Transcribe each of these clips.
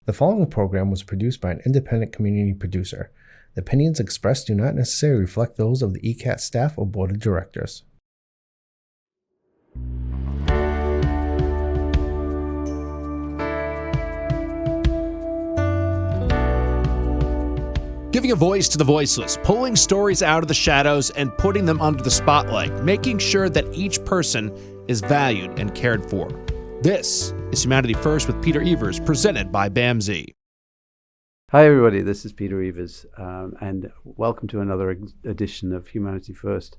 The following program was produced by an independent community producer. The opinions expressed do not necessarily reflect those of the ECAT staff or board of directors. Giving a voice to the voiceless, pulling stories out of the shadows and putting them under the spotlight, making sure that each person is valued and cared for. This is Humanity First with Peter Evers, presented by BAMSI. Hi everybody, this is Peter Evers, and welcome to another edition of Humanity First.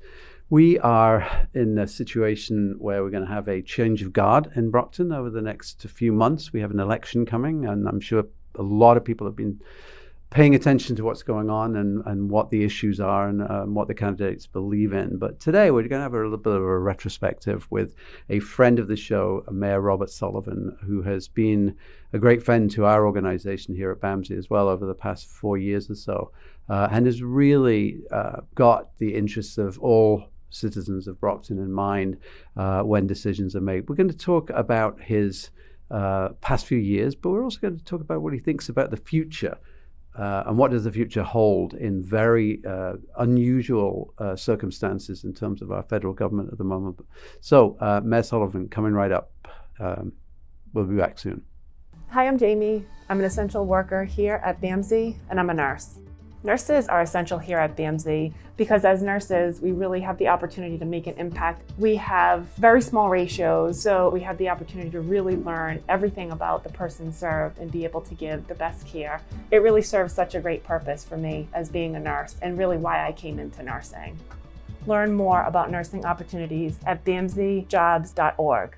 We are in a situation where we're going to have a change of guard in Brockton over the next few months. We have an election coming, and I'm sure a lot of people have been paying attention to what's going on and what the issues are and what the candidates believe in. But today we're going to have a little bit of a retrospective with a friend of the show, Mayor Robert Sullivan, who has been a great friend to our organization here at BAMSI as well over the past 4 years or so, and has really got the interests of all citizens of Brockton in mind when decisions are made. We're going to talk about his past few years, but we're also going to talk about what he thinks about the future. And what does the future hold in very unusual circumstances in terms of our federal government at the moment. So, Mayor Sullivan, coming right up. We'll be back soon. Hi, I'm Jamie. I'm an essential worker here at BAMSI, and I'm a nurse. Nurses are essential here at BAMSI because as nurses, we really have the opportunity to make an impact. We have very small ratios, so we have the opportunity to really learn everything about the person served and be able to give the best care. It really serves such a great purpose for me as being a nurse and really why I came into nursing. Learn more about nursing opportunities at bamsijobs.org.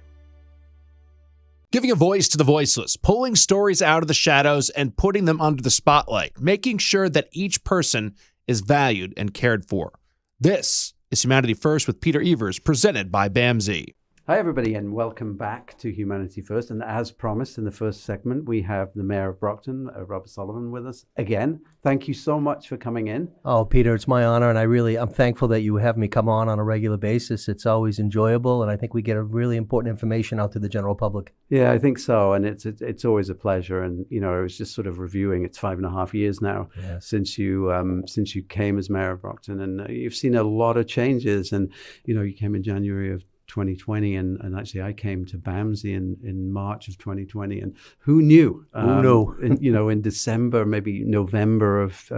Giving a voice to the voiceless, pulling stories out of the shadows and putting them under the spotlight, making sure that each person is valued and cared for. This is Humanity First with Peter Evers, presented by BAMSI. Hi everybody, and welcome back to Humanity First. And as promised in the first segment, we have the Mayor of Brockton, Robert Sullivan, with us again. Thank you so much for coming in. Oh, Peter, it's my honor, and I'm thankful that you have me come on a regular basis. It's always enjoyable, and I think we get a really important information out to the general public. Yeah, I think so, and it's always a pleasure. And you know, I was just sort of reviewing. It's 5.5 years now since you came as Mayor of Brockton, and you've seen a lot of changes. And you know, you came in January of 2020, and actually I came to BAMSI in March of 2020, and who knew? In December, maybe November of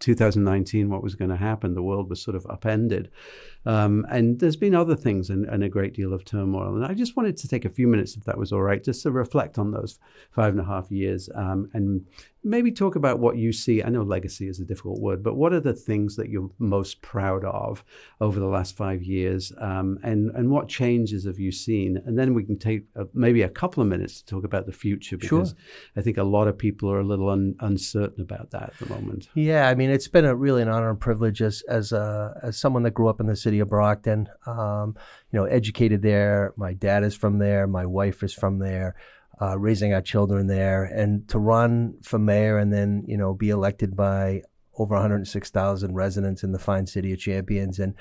2019, what was going to happen? The world was sort of upended. And there's been other things and a great deal of turmoil. And I just wanted to take a few minutes, if that was all right, just to reflect on those 5.5 years and maybe talk about what you see. I know legacy is a difficult word, but what are the things that you're most proud of over the last 5 years? And what changes have you seen? And then we can take maybe a couple of minutes to talk about the future, because I think a lot of people are a little uncertain about that at the moment. Yeah, I mean, it's been really an honor and privilege as someone that grew up in the city of Brockton, educated there. My dad is from there. My wife is from there. Raising our children there, and to run for mayor and then, be elected by over 106,000 residents in the fine city of Champions. And,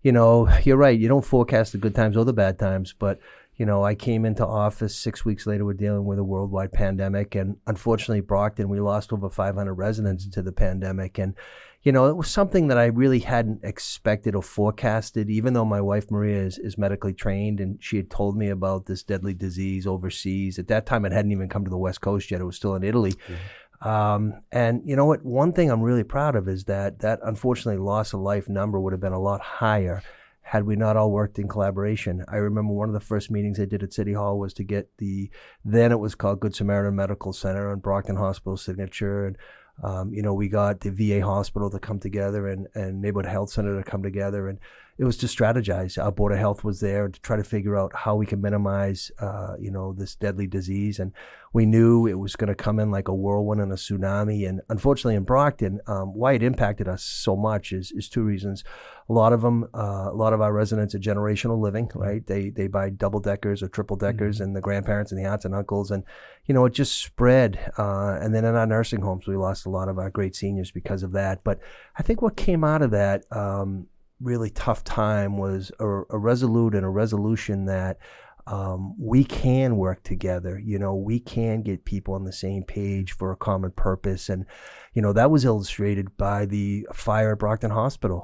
you're right. You don't forecast the good times or the bad times, but, I came into office 6 weeks later. We're dealing with a worldwide pandemic. And unfortunately, Brockton, we lost over 500 residents to the pandemic. And, it was something that I really hadn't expected or forecasted, even though my wife, Maria, is medically trained, and she had told me about this deadly disease overseas. At that time, it hadn't even come to the West Coast yet. It was still in Italy. And you know what? One thing I'm really proud of is that unfortunately loss of life number would have been a lot higher had we not all worked in collaboration. I remember one of the first meetings I did at City Hall was to get then it was called Good Samaritan Medical Center and Brockton Hospital signature. And we got the VA hospital to come together and Neighborhood Health Center to come together. And it was to strategize. Our Board of Health was there to try to figure out how we can minimize, this deadly disease. And we knew it was going to come in like a whirlwind and a tsunami. And unfortunately in Brockton, why it impacted us so much is two reasons. A lot of our residents are generational living, right? They buy double deckers or triple deckers, and the grandparents and the aunts and uncles, and it just spread. And then in our nursing homes, we lost a lot of our great seniors because of that. But I think what came out of that really tough time was a resolution that we can work together. We can get people on the same page for a common purpose. And, that was illustrated by the fire at Brockton Hospital,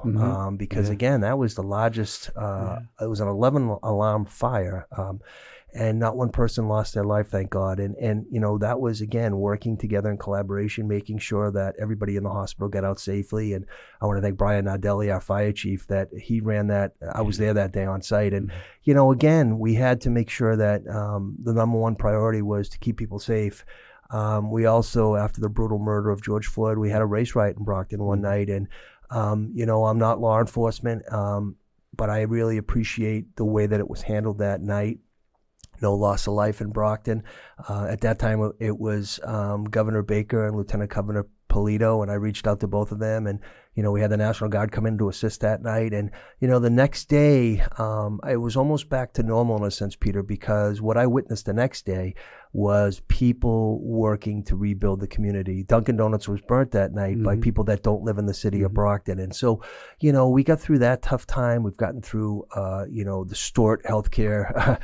because again, that was the largest, it was an 11 alarm fire. And not one person lost their life, thank God. And that was, again, working together in collaboration, making sure that everybody in the hospital got out safely. And I want to thank Brian Nardelli, our fire chief, that he ran that. I was there that day on site. And, again, we had to make sure that the number one priority was to keep people safe. We also, after the brutal murder of George Floyd, we had a race riot in Brockton one night. And, I'm not law enforcement, but I really appreciate the way that it was handled that night. No loss of life in Brockton. At that time, it was Governor Baker and Lieutenant Governor Polito, and I reached out to both of them. And, we had the National Guard come in to assist that night. And, the next day, it was almost back to normal in a sense, Peter, because what I witnessed the next day was people working to rebuild the community. Dunkin' Donuts was burnt that night by people that don't live in the city of Brockton. And so, we got through that tough time. We've gotten through, the Stewart healthcare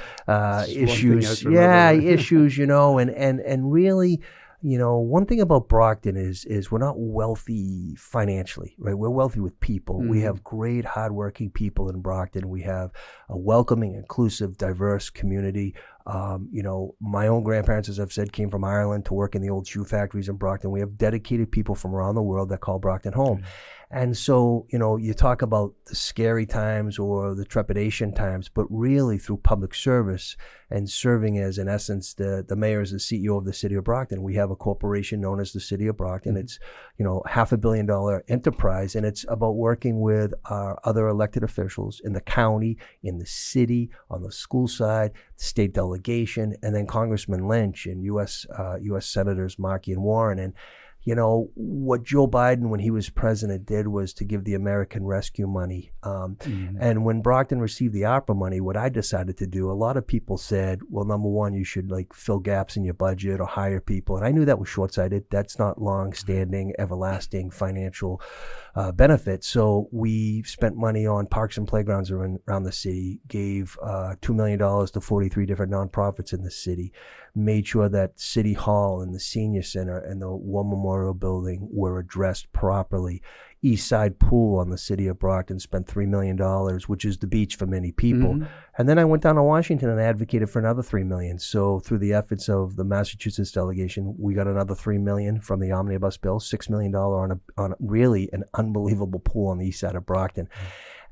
issues. Issues, and really, one thing about Brockton is we're not wealthy financially, right? We're wealthy with people. We have great, hardworking people in Brockton. We have a welcoming, inclusive, diverse community. My own grandparents, as I've said, came from Ireland to work in the old shoe factories in Brockton. We have dedicated people from around the world that call Brockton home. And so, you talk about the scary times or the trepidation times, but really through public service and serving as, in essence, the mayor is the CEO of the City of Brockton. We have a corporation known as the City of Brockton. It's, $500 million enterprise, and it's about working with our other elected officials in the county, in the city, on the school side, the state delegation, and then Congressman Lynch and U.S. Senators Markey and Warren. And what Joe Biden, when he was president, did was to give the American Rescue money. And when Brockton received the ARPA money, what I decided to do, a lot of people said, well, number one, you should fill gaps in your budget or hire people. And I knew that was short-sighted. That's not long-standing, everlasting financial benefit. So we spent money on parks and playgrounds around the city, gave $2 million to 43 different nonprofits in the city, made sure that City Hall and the Senior Center and the War Memorial Building were addressed properly. East Side Pool on the City of Brockton spent $3 million, which is the beach for many people. And then I went down to Washington and advocated for another $3 million. So through the efforts of the Massachusetts delegation, we got another $3 million from the omnibus bill, $6 million on really an unbelievable pool on the east side of Brockton.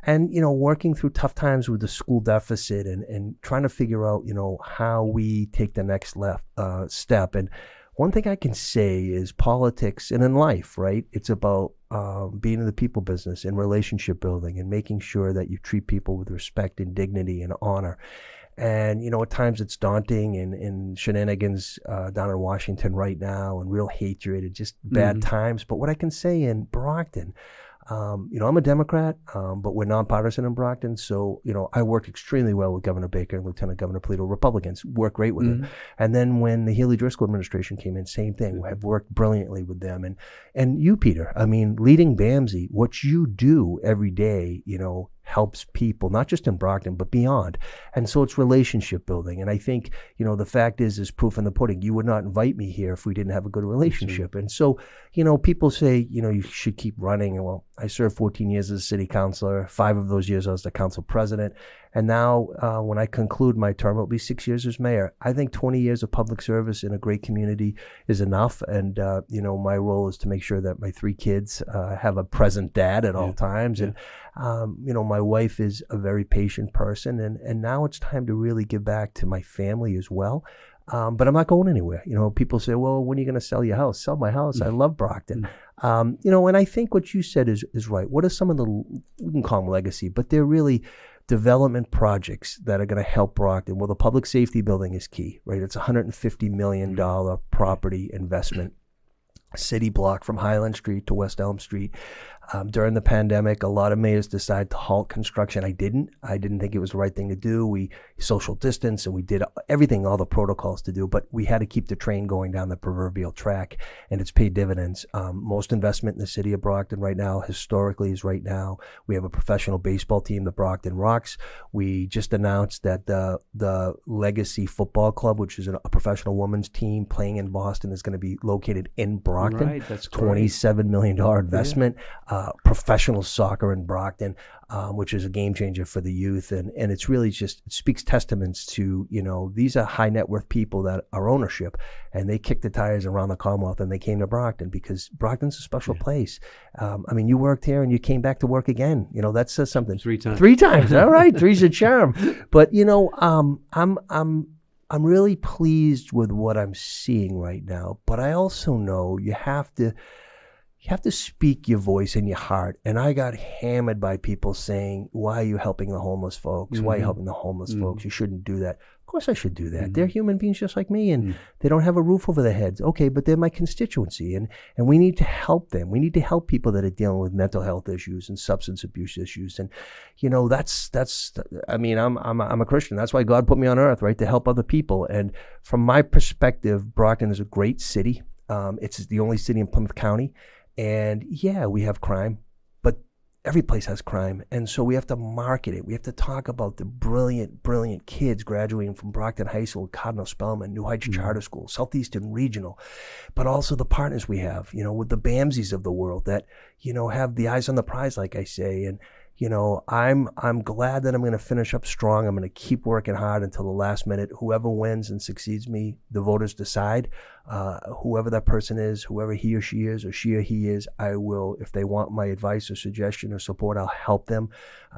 And, working through tough times with the school deficit and trying to figure out, how we take the next step. And one thing I can say is politics and in life, right? It's about being in the people business and relationship building and making sure that you treat people with respect and dignity and honor. And, at times it's daunting and shenanigans down in Washington right now and real hatred and just bad times. But what I can say in Brockton, I'm a Democrat, but we're nonpartisan in Brockton. So, I worked extremely well with Governor Baker and Lieutenant Governor Polito. Republicans work great with them. And then when the Haley Driscoll administration came in, same thing. We have worked brilliantly with them. And you, Peter, leading BAMSI, what you do every day, helps people, not just in Brockton, but beyond. And so it's relationship building. And I think, the fact is proof in the pudding. You would not invite me here if we didn't have a good relationship. And so, people say, you should keep running. Well, I served 14 years as a city councilor. 5 of those years I was the council president. And now when I conclude my term, it'll be 6 years as mayor. I think 20 years of public service in a great community is enough. And, my role is to make sure that my 3 kids have a present dad at all times. And, my wife is a very patient person. And now it's time to really give back to my family as well. But I'm not going anywhere. People say, well, when are you going to sell your house? Sell my house. I love Brockton. And I think what you said is right. What are some of we can call them legacy, but they're really development projects that are going to help Brockton. Well, the public safety building is key, right? It's a $150 million property investment. City block from Highland Street to West Elm Street. During the pandemic, a lot of mayors decided to halt construction. I didn't think it was the right thing to do. We social distance and we did everything, all the protocols to do, but we had to keep the train going down the proverbial track, and it's paid dividends. Most investment in the city of Brockton right now, historically, is right now. We have a professional baseball team, the Brockton Rocks. We just announced that the Legacy Football Club, which is a professional women's team playing in Boston, is going to be located in Brockton. Right, that's great. $27 million investment. Professional soccer in Brockton, which is a game changer for the youth. And it's really just, it speaks testaments to, these are high net worth people that are ownership, and they kicked the tires around the Commonwealth and they came to Brockton because Brockton's a special place. You worked here and you came back to work again. That says something. 3 times. 3 times. All right. 3's a charm. But, I'm really pleased with what I'm seeing right now. But I also know you have to speak your voice and your heart. And I got hammered by people saying, why are you helping the homeless folks? Why are you helping the homeless folks? You shouldn't do that. Of course I should do that. They're human beings just like me, and they don't have a roof over their heads. Okay, but they're my constituency, and we need to help them. We need to help people that are dealing with mental health issues and substance abuse issues. And, I'm a Christian. That's why God put me on earth, right, to help other people. And from my perspective, Brockton is a great city. It's the only city in Plymouth County. And yeah, we have crime, but every place has crime. And so we have to market it. We have to talk about the brilliant, brilliant kids graduating from Brockton High School, Cardinal Spellman, New Heights Charter School, Southeastern Regional, but also the partners we have, with the BAMSIs of the world that, have the eyes on the prize, like I say. And, I'm glad that I'm going to finish up strong. I'm going to keep working hard until the last minute. Whoever wins and succeeds me, the voters decide. Whoever that person is, whoever he or she is, or she or he is, I will, if they want my advice or suggestion or support, I'll help them.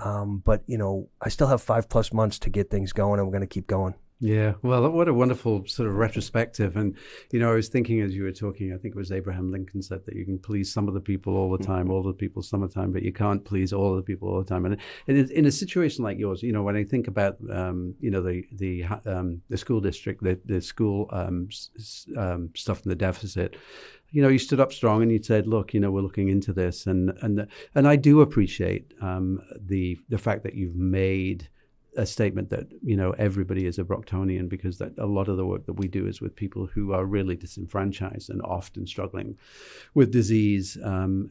But I still have 5+ months to get things going, and we're going to keep going. Yeah, well, what a wonderful sort of retrospective. And, I was thinking as you were talking, I think it was Abraham Lincoln said that you can please some of the people all the time, all the people some of the time, but you can't please all of the people all the time. And in a situation like yours, when I think about, the school district, the school stuff in the deficit, you stood up strong and you said, look, we're looking into this. And I do appreciate the fact that you've made a statement that, everybody is a Brocktonian, because that a lot of the work that we do is with people who are really disenfranchised and often struggling with disease. And,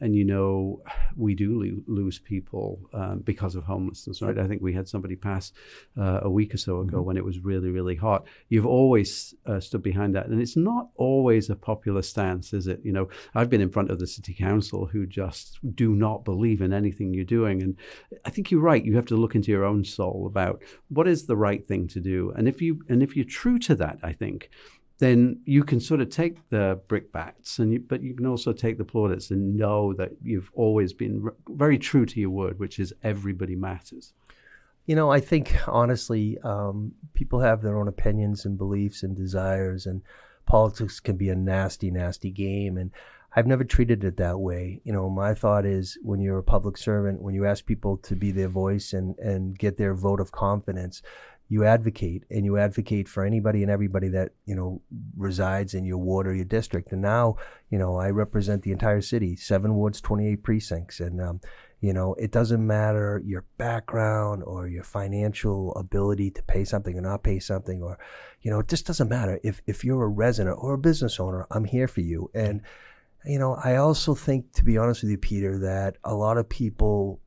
we do lose people because of homelessness, right? I think we had somebody pass a week or so ago when it was really, really hot. You've always stood behind that. And it's not always a popular stance, is it? I've been in front of the city council who just do not believe in anything you're doing. And I think you're right. You have to look into your own soul about what is the right thing to do. And if you're true to that, I think, then you can sort of take the brickbats, but you can also take the plaudits and know that you've always been very true to your word, which is everybody matters. I think, honestly, people have their own opinions and beliefs and desires, and politics can be a nasty, nasty game. And I've never treated it that way. My thought is, when you're a public servant, when you ask people to be their voice and get their vote of confidence, you advocate, and you advocate for anybody and everybody that, resides in your ward or your district. And now, I represent the entire city, 7 wards, 28 precincts. And, it doesn't matter your background or your financial ability to pay something or not pay something, or, it just doesn't matter. If you're a resident or a business owner, I'm here for you. And, I also think, to be honest with you, Peter, that a lot of people,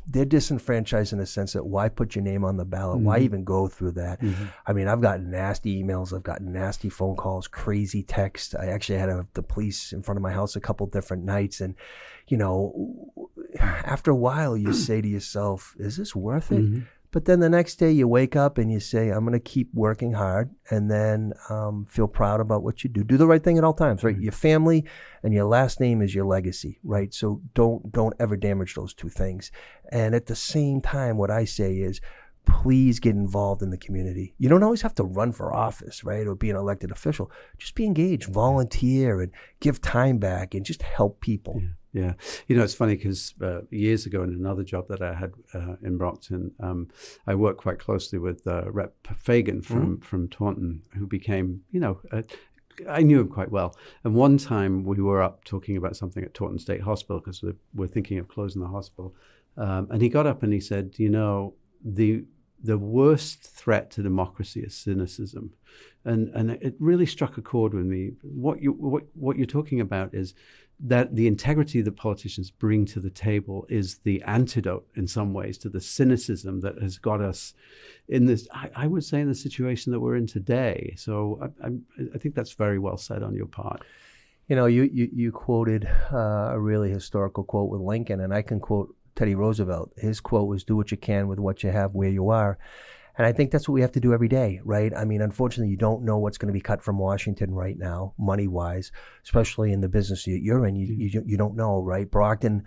they're disenfranchised in the sense that, why put your name on the ballot? Why even go through that? I've gotten nasty emails. I've gotten nasty phone calls, crazy texts. I actually had the police in front of my house a couple different nights. And, after a while, you say to yourself, is this worth it? But then the next day you wake up and you say, I'm going to keep working hard, and then feel proud about what you do. Do the right thing at all times, right? Your family and your last name is your legacy, right? So don't ever damage those two things. And at the same time, what I say is, please get involved in the community. You don't always have to run for office, right, or be an elected official. Just be engaged, volunteer, and give time back, and just help people. Yeah. It's funny because years ago, in another job that I had in Brockton, I worked quite closely with Rep. Fagan from Taunton, who became, a I knew him quite well. And one time we were up talking about something at Taunton State Hospital because we're thinking of closing the hospital. And he got up and he said, the worst threat to democracy is cynicism. And it really struck a chord with me. What you're talking about is that the integrity that politicians bring to the table is the antidote in some ways to the cynicism that has got us in this, I would say, in the situation that we're in today. So I think that's very well said on your part. You quoted a really historical quote with Lincoln, and I can quote Teddy Roosevelt. His quote was, "Do what you can with what you have where you are." And I think that's what we have to do every day, right? I mean, unfortunately, you don't know what's going to be cut from Washington right now, money-wise, especially in the business that you're in. You don't know, right? Brockton,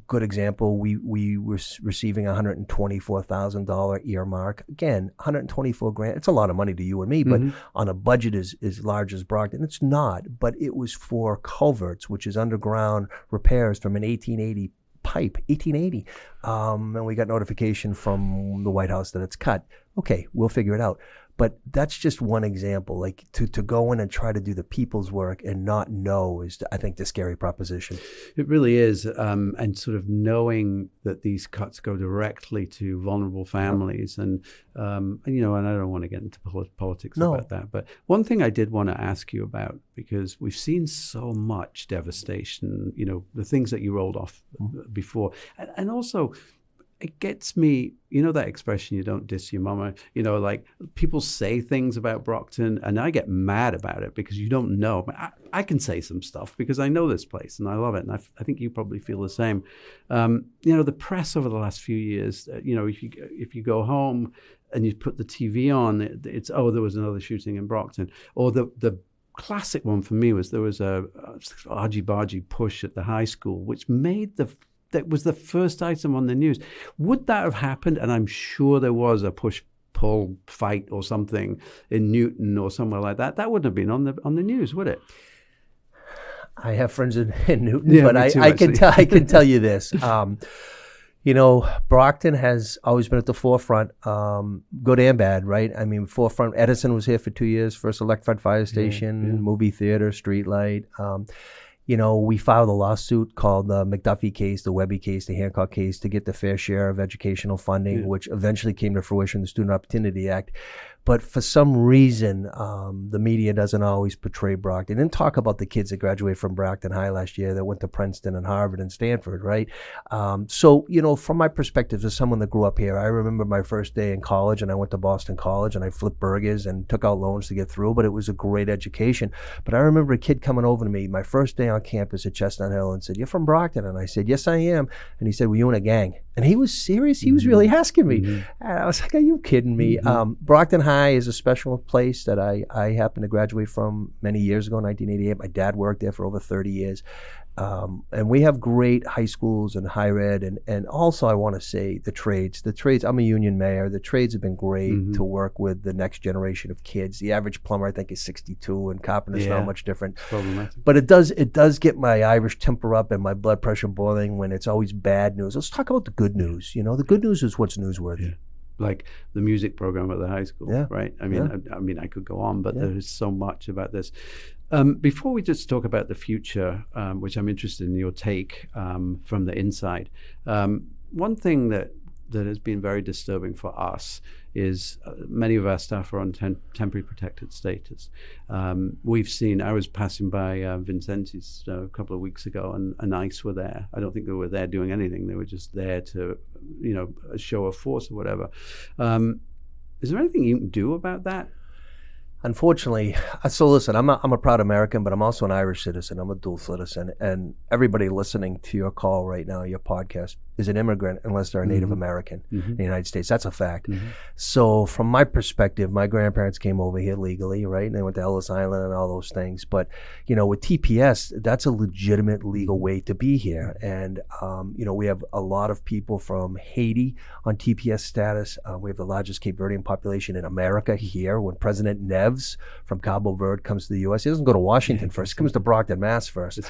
good example. We were receiving $124,000 earmark. Again, 124 grand. It's a lot of money to you and me, but on a budget as large as Brockton, it's not. But it was for culverts, which is underground repairs from an 1880 pipe, 1880. And we got notification from the White House that it's cut. Okay, we'll figure it out. But that's just one example. Like to go in and try to do the people's work and not know is, I think, the scary proposition. It really is. And sort of knowing that these cuts go directly to vulnerable families. And I don't want to get into politics about that. But one thing I did want to ask you about, because we've seen so much devastation, the things that you rolled off before. And also, it gets me, that expression, you don't diss your mama, like people say things about Brockton and I get mad about it because you don't know. I can say some stuff because I know this place and I love it. And I think you probably feel the same. The press over the last few years, if you go home and you put the TV on, it's, there was another shooting in Brockton. Or the classic one for me was there was a argy-bargy push at the high school, which made that was the first item on the news. Would that have happened? And I'm sure there was a push-pull fight or something in Newton or somewhere like that. That wouldn't have been on the news, would it? I have friends in Newton, but I can tell you this. Brockton has always been at the forefront, good and bad, right? I mean, forefront. Edison was here for 2 years, first electrified fire station, movie theater, street light. We filed a lawsuit called the McDuffie case, the Webby case, the Hancock case to get the fair share of educational funding, which eventually came to fruition, the Student Opportunity Act. But for some reason, the media doesn't always portray Brockton. And talk about the kids that graduated from Brockton High last year that went to Princeton and Harvard and Stanford, right? From my perspective as someone that grew up here, I remember my first day in college, and I went to Boston College, and I flipped burgers and took out loans to get through, but it was a great education. But I remember a kid coming over to me my first day on campus at Chestnut Hill and said, "You're from Brockton?" And I said, "Yes, I am." And he said, "Were you in a gang?" And he was serious. He was really asking me. And I was like, "Are you kidding me?" Brockton High is a special place that I happened to graduate from many years ago, 1988. My dad worked there for over 30 years. And we have great high schools and higher ed. And also I want to say the trades, I'm a union mayor. The trades have been great to work with the next generation of kids. The average plumber, I think, is 62, and carpenter's not much different. But it does get my Irish temper up and my blood pressure boiling when it's always bad news. Let's talk about the good news. The good news is what's newsworthy. Yeah. Like the music program at the high school, right? I mean, I could go on, but there is so much about this. Before we just talk about the future, which I'm interested in your take from the inside, one thing that has been very disturbing for us is many of our staff are on temporary protected status. We've seen, I was passing by Vincenti's a couple of weeks ago, and ICE were there. I don't think they were there doing anything. They were just there to, a show of force or whatever. Is there anything you can do about that? Unfortunately, so listen, I'm a proud American, but I'm also an Irish citizen. I'm a dual citizen, and everybody listening to your call right now, your podcast, is an immigrant unless they're a Native American in the United States. That's a fact. So from my perspective, my grandparents came over here legally, right? And they went to Ellis Island and all those things. But, with TPS, that's a legitimate legal way to be here. And, we have a lot of people from Haiti on TPS status. We have the largest Cape Verdean population in America here. When President Neves from Cabo Verde comes to the U.S., he doesn't go to Washington first. He comes to Brockton, Mass first.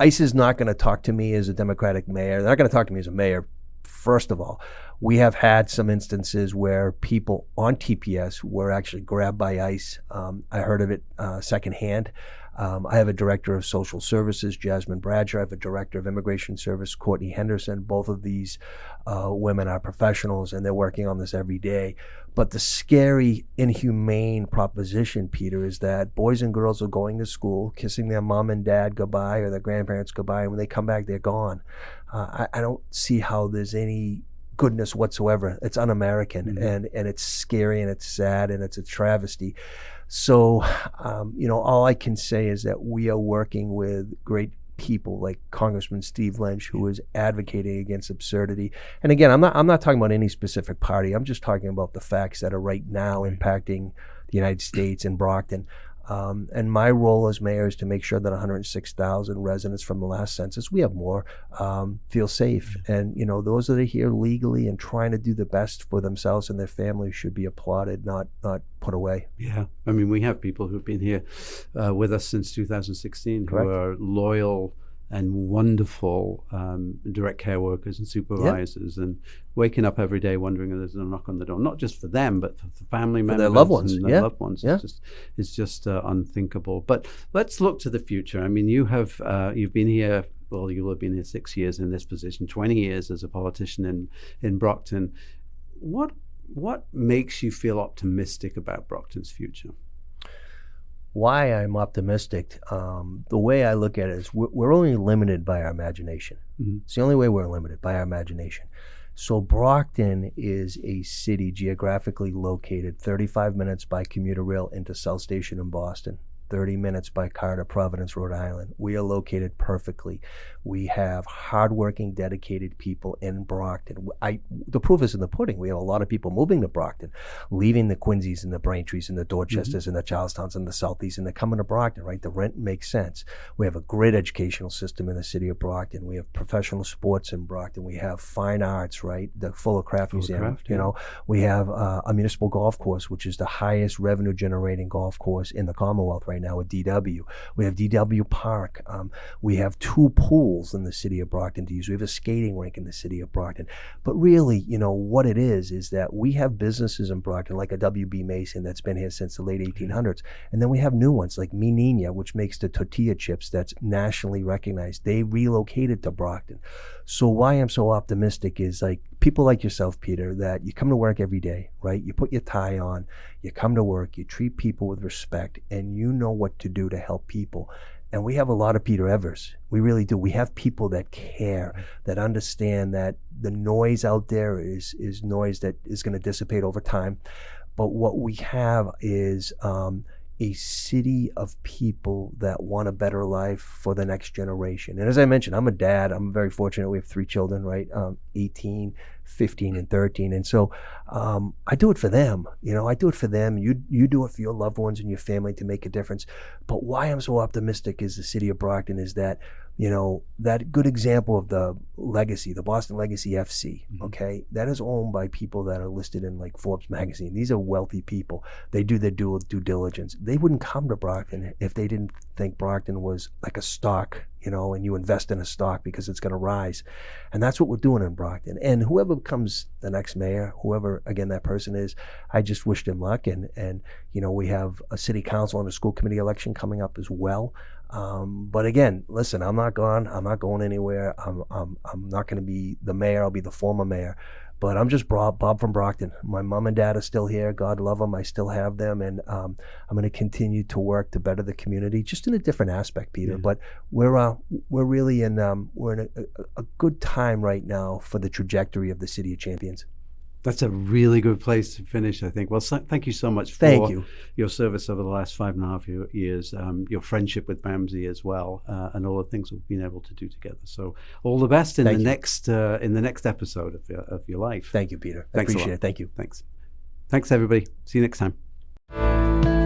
ICE is not going to talk to me as a Democratic mayor. They're not going to talk to me as a mayor First of all, we have had some instances where people on TPS were actually grabbed by ICE. I heard of it secondhand. I have a director of social services, Jasmine Bradshaw. I have a director of immigration service, Courtney Henderson. Both of these women are professionals, and they're working on this every day. But the scary, inhumane proposition, Peter, is that boys and girls are going to school, kissing their mom and dad goodbye or their grandparents goodbye, and when they come back, they're gone. I don't see how there's any goodness whatsoever. It's un-American, and it's scary, and it's sad, and it's a travesty. So, all I can say is that we are working with great people like Congressman Steve Lynch, who is advocating against absurdity. And again, I'm not talking about any specific party. I'm just talking about the facts that are right now impacting the United States and Brockton. And my role as mayor is to make sure that 106,000 residents from the last census, we have more, feel safe. And, those that are here legally and trying to do the best for themselves and their families should be applauded, not put away. Yeah. I mean, we have people who've been here with us since 2016 Correct. who are loyal and wonderful direct care workers and supervisors, and waking up every day wondering if there's a knock on the door, not just for them, but for family members, their loved ones. and their loved ones. It's just unthinkable. But let's look to the future. I mean, you've been here. Well, you'll have been here 6 years in this position, 20 years as a politician in Brockton. What makes you feel optimistic about Brockton's future? Why I'm optimistic, the way I look at it is we're only limited by our imagination. It's the only way we're limited, by our imagination. So Brockton is a city geographically located 35 minutes by commuter rail into South Station in Boston, 30 minutes by car to Providence, Rhode Island. We are located perfectly. We have hardworking, dedicated people in Brockton. The proof is in the pudding. We have a lot of people moving to Brockton, leaving the Quincy's and the Braintrees and the Dorchesters and the Charlestons and the Southies, and they're coming to Brockton, right? The rent makes sense. We have a great educational system in the city of Brockton. We have professional sports in Brockton. We have fine arts, right? The Fuller Craft Museum. We have a municipal golf course, which is the highest revenue generating golf course in the Commonwealth right now with DW. We have DW Park. We have 2 pools in the city of Brockton to use. We have a skating rink in the city of Brockton. But really, what it is that we have businesses in Brockton like a WB Mason that's been here since the late 1800s. And then we have new ones like Mi Niña, which makes the tortilla chips that's nationally recognized. They relocated to Brockton. So why I'm so optimistic is like people like yourself, Peter, that you come to work every day, right? You put your tie on, you come to work, you treat people with respect, and you know what to do to help people. And we have a lot of Peter Evers. We really do. We have people that care, that understand that the noise out there is noise that is going to dissipate over time. But what we have is a city of people that want a better life for the next generation. And as I mentioned, I'm a dad. I'm very fortunate. We have 3 children, right? 18, 15, and 13. And so I do it for them. I do it for them. You do it for your loved ones and your family to make a difference. But why I'm so optimistic is the city of Brockton is that, that good example of the legacy, the Boston Legacy FC, okay? That is owned by people that are listed in like Forbes magazine. These are wealthy people. They do their due diligence. They wouldn't come to Brockton if they didn't think Brockton was like a stock, and you invest in a stock because it's going to rise. And that's what we're doing in Brockton. And whoever becomes the next mayor, whoever, again, that person is, I just wish them luck. And we have a city council and a school committee election coming up as well. But again, listen, I'm not gone. I'm not going anywhere. I'm not going to be the mayor. I'll be the former mayor. But I'm just Bob from Brockton. My mom and dad are still here. God love them. I still have them. And I'm going to continue to work to better the community, just in a different aspect, Peter. But we're really we're in a good time right now for the trajectory of the City of Champions. That's a really good place to finish, I think. Well, thank you so much for your service over the last 5.5 years, your friendship with BAMSI as well, and all the things we've been able to do together. So all the best in the next episode of your life. Thank you, Peter. Thanks, I appreciate it. Thank you. Thanks, everybody. See you next time.